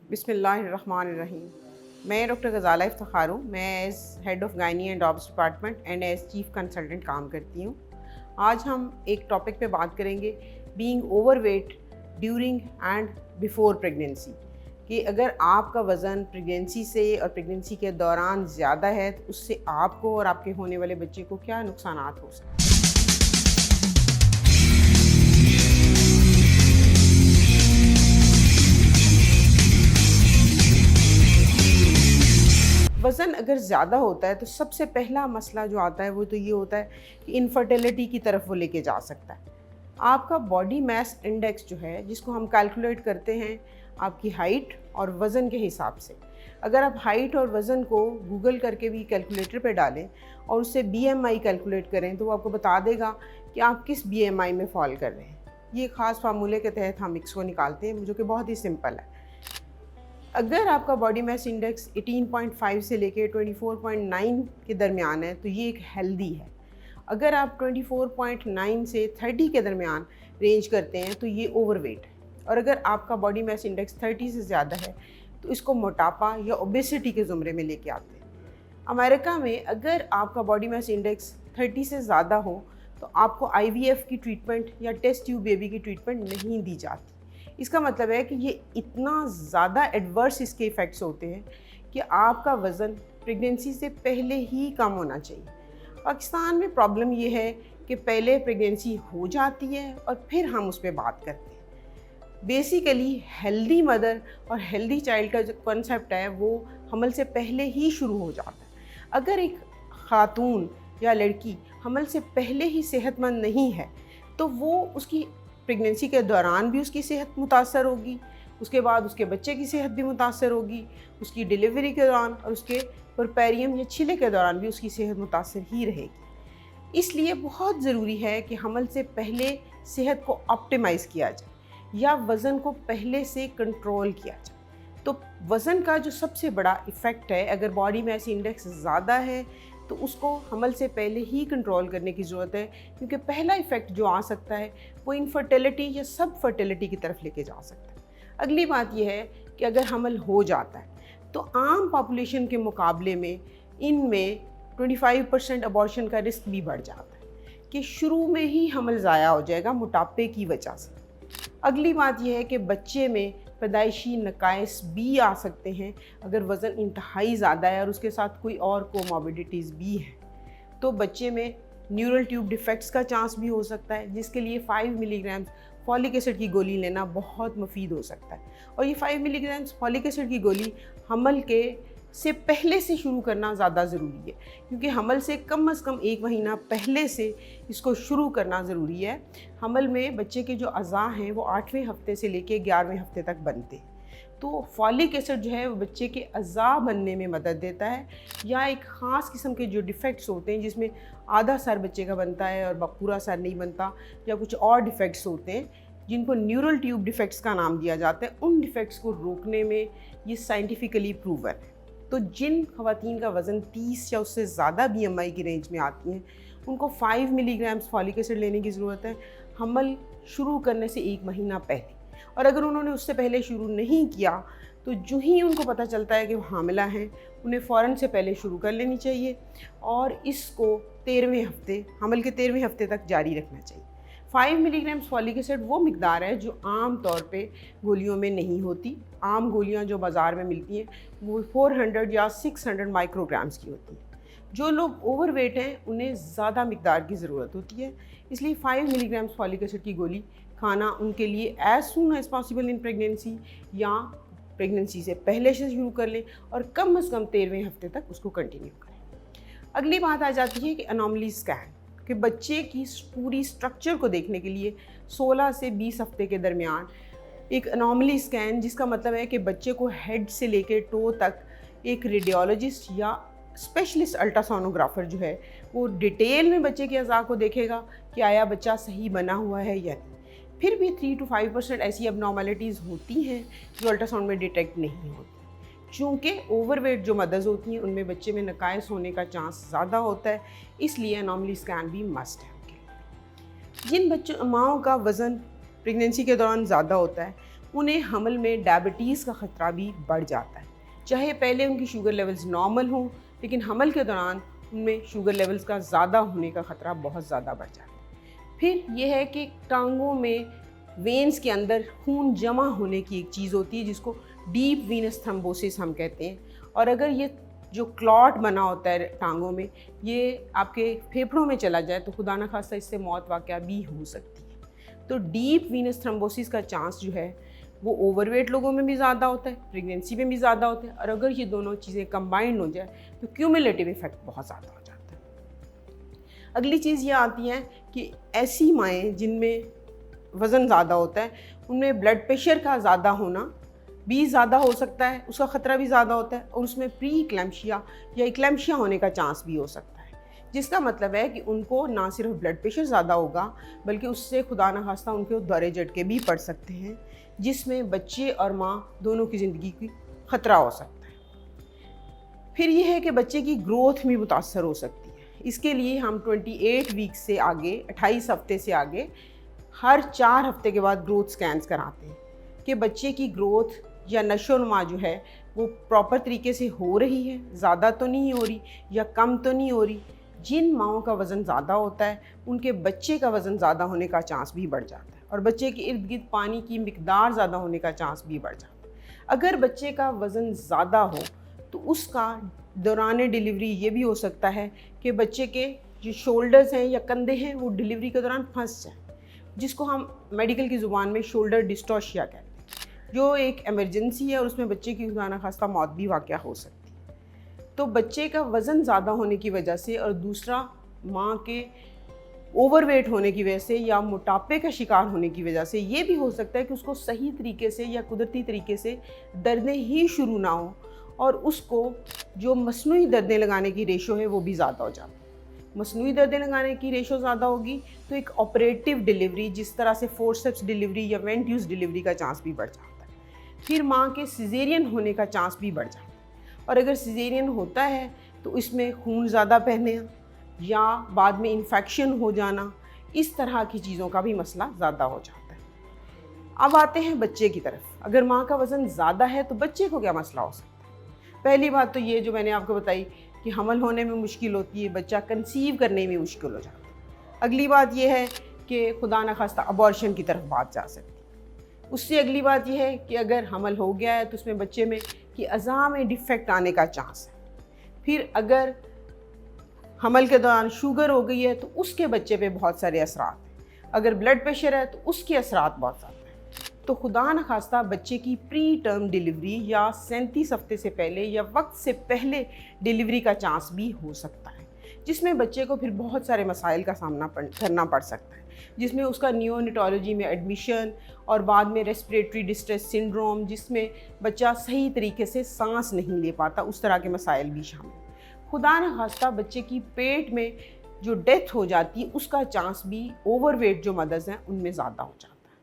बिस्मिल्लाहिर्रहमानिर्रहीम। मैं डॉक्टर गज़ाला इफ्तिखार हूँ। मैं as head of gynae and obs department and as chief consultant काम करती हूँ। आज हम एक टॉपिक पे बात करेंगे, being overweight during and before pregnancy, कि अगर आपका वज़न प्रेगनेंसी से और प्रेगनेंसी के दौरान ज़्यादा है तो उससे आपको और आपके होने वाले बच्चे को क्या नुकसानात हो सकते हैं। वज़न अगर ज़्यादा होता है तो सबसे पहला मसला जो आता है वो तो ये होता है कि इनफर्टिलिटी की तरफ वो लेके जा सकता है। आपका बॉडी मास इंडेक्स जो है, जिसको हम कैलकुलेट करते हैं आपकी हाइट और वज़न के हिसाब से, अगर आप हाइट और वज़न को गूगल करके भी कैलकुलेटर पे डालें और उससे BMI कैलकुलेट करें तो वो आपको बता देगा कि आप किस BMI में फॉल कर रहे हैं। ये ख़ास फार्मूले के तहत हम इसको निकालते हैं, जो कि बहुत ही सिंपल है। अगर आपका बॉडी मास इंडेक्स 18.5 से लेके 24.9 के दरमियान है तो ये एक हेल्दी है। अगर आप 24.9 से 30 के दरमियान रेंज करते हैं तो ये ओवरवेट है। और अगर आपका बॉडी मास इंडेक्स 30 से ज़्यादा है तो इसको मोटापा या ओबेसिटी के ज़ुमरे में लेके आते हैं। अमेरिका में अगर आपका बॉडी मास इंडेक्स 30 से ज़्यादा हो तो आपको IVF की ट्रीटमेंट या टेस्ट ट्यूब बेबी की ट्रीटमेंट नहीं दी जाती। इसका मतलब है कि ये इतना ज़्यादा एडवर्स इसके इफ़ेक्ट्स होते हैं कि आपका वज़न प्रेगनेंसी से पहले ही कम होना चाहिए। पाकिस्तान में प्रॉब्लम ये है कि पहले प्रेगनेंसी हो जाती है और फिर हम उस पर बात करते हैं। बेसिकली हेल्दी मदर और हेल्दी चाइल्ड का जो कॉन्सेप्ट है वो हमल से पहले ही शुरू हो जाता है। अगर एक ख़ातून या लड़की हमल से पहले ही सेहतमंद नहीं है तो वो उसकी प्रेगनेंसी के दौरान भी उसकी सेहत मुतासर होगी, उसके बाद उसके बच्चे की सेहत भी मुतासर होगी, उसकी डिलीवरी के दौरान और उसके पुरपेरियम या छिले के दौरान भी उसकी सेहत मुतासर ही रहेगी। इसलिए बहुत ज़रूरी है कि हमल से पहले सेहत को ऑप्टिमाइज़ किया जाए या वज़न को पहले से कंट्रोल किया जाए। तो वज़न का जो सबसे बड़ा इफ़ेक्ट है, अगर बॉडी मास इंडेक्स ज़्यादा है तो उसको हमल से पहले ही कंट्रोल करने की ज़रूरत है, क्योंकि पहला इफ़ेक्ट जो आ सकता है वो इनफर्टिलिटी या सब फर्टिलिटी की तरफ लेके जा सकता है। अगली बात यह है कि अगर हमल हो जाता है तो आम पॉपुलेशन के मुकाबले में इनमें 25% अबॉर्शन का रिस्क भी बढ़ जाता है कि शुरू में ही हमल ज़ाया हो जाएगा मोटापे की वजह से। अगली बात यह है कि बच्चे में पैदाइशी नकाइस भी आ सकते हैं अगर वज़न इंतहाई ज़्यादा है और उसके साथ कोई और कोमॉर्बिडिटीज़ भी है, तो बच्चे में न्यूरल ट्यूब डिफेक्ट्स का चांस भी हो सकता है, जिसके लिए 5 मिलीग्राम फॉलिक एसिड की गोली लेना बहुत मुफीद हो सकता है। और ये 5 मिलीग्राम फॉलिक एसिड की गोली हमल के से पहले से शुरू करना ज़्यादा ज़रूरी है, क्योंकि हमल से कम 1 महीना पहले से इसको शुरू करना ज़रूरी है। हमल में बच्चे के जो अज़ा हैं वो 8वें हफ्ते से लेके 11वें हफ्ते तक बनते हैं, तो फॉलिक एसिड जो है वो बच्चे के अज़ा बनने में मदद देता है। या एक ख़ास किस्म के जो डिफ़ेक्ट्स होते हैं जिसमें आधा सर बच्चे का बनता है और पूरा सर नहीं बनता, या कुछ और डिफ़ेक्ट्स होते हैं जिनको न्यूरल ट्यूब डिफ़ेक्ट्स का नाम दिया जाता है, उन डिफ़ेक्ट्स को रोकने में ये साइंटिफिकली प्रूवन है। तो जिन ख़वातीन का वज़न 30 या उससे ज़्यादा BMI की रेंज में आती हैं उनको 5 मिलीग्राम फॉलिक एसिड लेने की ज़रूरत है हमल शुरू करने से 1 महीना पहले। और अगर उन्होंने उससे पहले शुरू नहीं किया तो जो ही उनको पता चलता है कि वो हामिला हैं, उन्हें फ़ौरन से पहले शुरू कर लेनी चाहिए और इसको 13वें हफ्ते, हमल के 13वें हफ्ते तक जारी रखना चाहिए। 5 मिलीग्राम फॉलिक एसिड वो मिकदार है जो आम तौर पे गोलियों में नहीं होती। आम गोलियां जो बाज़ार में मिलती हैं वो 400 या 600 माइक्रोग्राम्स की होती हैं। जो लोग ओवरवेट हैं उन्हें ज़्यादा मिकदार की ज़रूरत होती है, इसलिए 5 मिलीग्राम फॉलिक एसिड की गोली खाना उनके लिए as soon as possible in pregnancy या प्रेगनेंसी से पहले से शुरू कर लें और कम से कम 13वें हफ्ते तक उसको कंटिन्यू करें। अगली बात आ जाती है कि अनोमली स्कैन, कि बच्चे की पूरी स्ट्रक्चर को देखने के लिए 16 से 20 हफ्ते के दरमियान एक अनोमली स्कैन, जिसका मतलब है कि बच्चे को हेड से लेकर टो तक एक रेडियोलॉजिस्ट या स्पेशलिस्ट अल्ट्रासोनोग्राफर जो है वो डिटेल में बच्चे के अज़ा को देखेगा कि आया बच्चा सही बना हुआ है या नहीं। फिर भी 3 to 5% ऐसी अबनॉर्मलिटीज़ होती हैं जो अल्ट्रासाउंड में डिटेक्ट नहीं होती। चूँकि ओवरवेट जो मदर्स होती हैं उनमें बच्चे में नकाइस होने का चांस ज़्यादा होता है, इसलिए अनोमली स्कैन भी मस्ट है। जिन बच्चों माओं का वज़न प्रेगनेंसी के दौरान ज़्यादा होता है उन्हें हमल में डायबिटीज़ का ख़तरा भी बढ़ जाता है। चाहे पहले उनकी शुगर लेवल्स नॉर्मल हों, लेकिन हमल के दौरान उनमें शुगर लेवल्स का ज़्यादा होने का ख़तरा बहुत ज़्यादा बढ़ जाता है। फिर यह है कि टांगों में वेन्स के अंदर खून जमा होने की एक चीज़ होती है जिसको डीप वीनस थ्रोम्बोसिस हम कहते हैं, और अगर ये जो क्लॉट बना होता है टांगों में, ये आपके फेफड़ों में चला जाए तो खुदा न खास्ता इससे मौत वाक़या भी हो सकती है। तो डीप वीनस थ्रोम्बोसिस का चांस जो है वो ओवरवेट लोगों में भी ज़्यादा होता है, प्रेगनेंसी में भी ज़्यादा होता है, और अगर ये दोनों चीज़ें कंबाइंड हो जाए तो क्यूमुलेटिव इफेक्ट बहुत ज़्यादा हो जाता है। अगली चीज़ ये आती है कि ऐसी माएँ जिनमें वज़न ज़्यादा होता है, उनमें ब्लड प्रेशर का ज़्यादा होना भी ज़्यादा हो सकता है, उसका ख़तरा भी ज़्यादा होता है, और उसमें प्री इक्लेम्शिया या इक्लेम्शिया होने का चांस भी हो सकता है, जिसका मतलब है कि उनको ना सिर्फ ब्लड प्रेशर ज़्यादा होगा बल्कि उससे खुदा न खास्ता उनके दौरे झटके भी पड़ सकते हैं, जिसमें बच्चे और माँ दोनों की ज़िंदगी की ख़तरा हो सकता है। फिर ये है कि बच्चे की ग्रोथ भी मुतासर हो सकती है। इसके लिए हम 28 वीक से आगे, 28 हफ्ते से आगे, हर 4 हफ्ते के बाद ग्रोथ स्कैन्स कराते हैं कि बच्चे की ग्रोथ या नशोनुमा जो है वो प्रॉपर तरीके से हो रही है, ज़्यादा तो नहीं हो रही या कम तो नहीं हो रही। जिन माओं का वज़न ज़्यादा होता है उनके बच्चे का वज़न ज़्यादा होने का चांस भी बढ़ जाता है, और बच्चे के इर्द गिर्द पानी की मिकदार ज़्यादा होने का चांस भी बढ़ जाता है। अगर बच्चे का वज़न ज़्यादा हो तो उसका दौरान डिलीवरी ये भी हो सकता है कि बच्चे के जो शोल्डर्स हैं या कंधे हैं वो डिलीवरी के दौरान फंस जाए, जिसको हम मेडिकल की ज़ुबान में शोल्डर डिस्टॉर्शिया कहते हैं, जो एक इमरजेंसी है और उसमें बच्चे की खुदा न खास्ता मौत भी वाक़या हो सकती है। तो बच्चे का वज़न ज़्यादा होने की वजह से और दूसरा माँ के ओवरवेट होने की वजह से या मोटापे का शिकार होने की वजह से ये भी हो सकता है कि उसको सही तरीके से या कुदरती तरीके से दर्दें ही शुरू ना हो, और उसको जो मसनूई दर्दें लगाने की रेशो है वो भी ज़्यादा हो जाती है। मसनूई दर्दें लगाने की रेशो ज़्यादा होगी तो एक ऑपरेटिव डिलीवरी, जिस तरह से फोर्सेप्स डिलीवरी या वेंट्यूस डिलीवरी का चांस भी बढ़ जाता है। फिर माँ के सिजेरियन होने का चांस भी बढ़ जाता है, और अगर सिजेरियन होता है तो इसमें खून ज़्यादा बहने या बाद में इन्फेक्शन हो जाना, इस तरह की चीज़ों का भी मसला ज़्यादा हो जाता है। अब आते हैं बच्चे की तरफ। अगर माँ का वज़न ज़्यादा है तो बच्चे को क्या मसला हो सकता है? पहली बात तो ये जो मैंने आपको बताई कि हमल होने में मुश्किल होती है, बच्चा कंसीव करने में मुश्किल हो जाता है। अगली बात यह है कि खुदा न खास्ता अबॉर्शन की तरफ बात जा सकती है। उससे अगली बात यह है कि अगर हमल हो गया है तो उसमें बच्चे में कि अज़ा में डिफेक्ट आने का चांस है। फिर अगर हमल के दौरान शुगर हो गई है तो उसके बच्चे पे बहुत सारे असरात हैं। अगर ब्लड प्रेशर है तो उसके असरात बहुत ज़्यादा हैं। तो खुदा न खास्ता बच्चे की प्री टर्म डिलीवरी या 37 हफ्ते से पहले या वक्त से पहले डिलीवरी का चांस भी हो सकता है, जिसमें बच्चे को फिर बहुत सारे मसाइल का सामना करना पड़ सकता है, जिसमें उसका नियोनेटोलॉजी में एडमिशन और बाद में रेस्पिरेटरी डिस्ट्रेस सिंड्रोम, जिसमें बच्चा सही तरीके से सांस नहीं ले पाता, उस तरह के मसाइल भी शामिल। खुदा न खास्ता बच्चे की पेट में जो डेथ हो जाती है उसका चांस भी ओवरवेट जो मदर्स हैं उनमें ज़्यादा हो जाता है।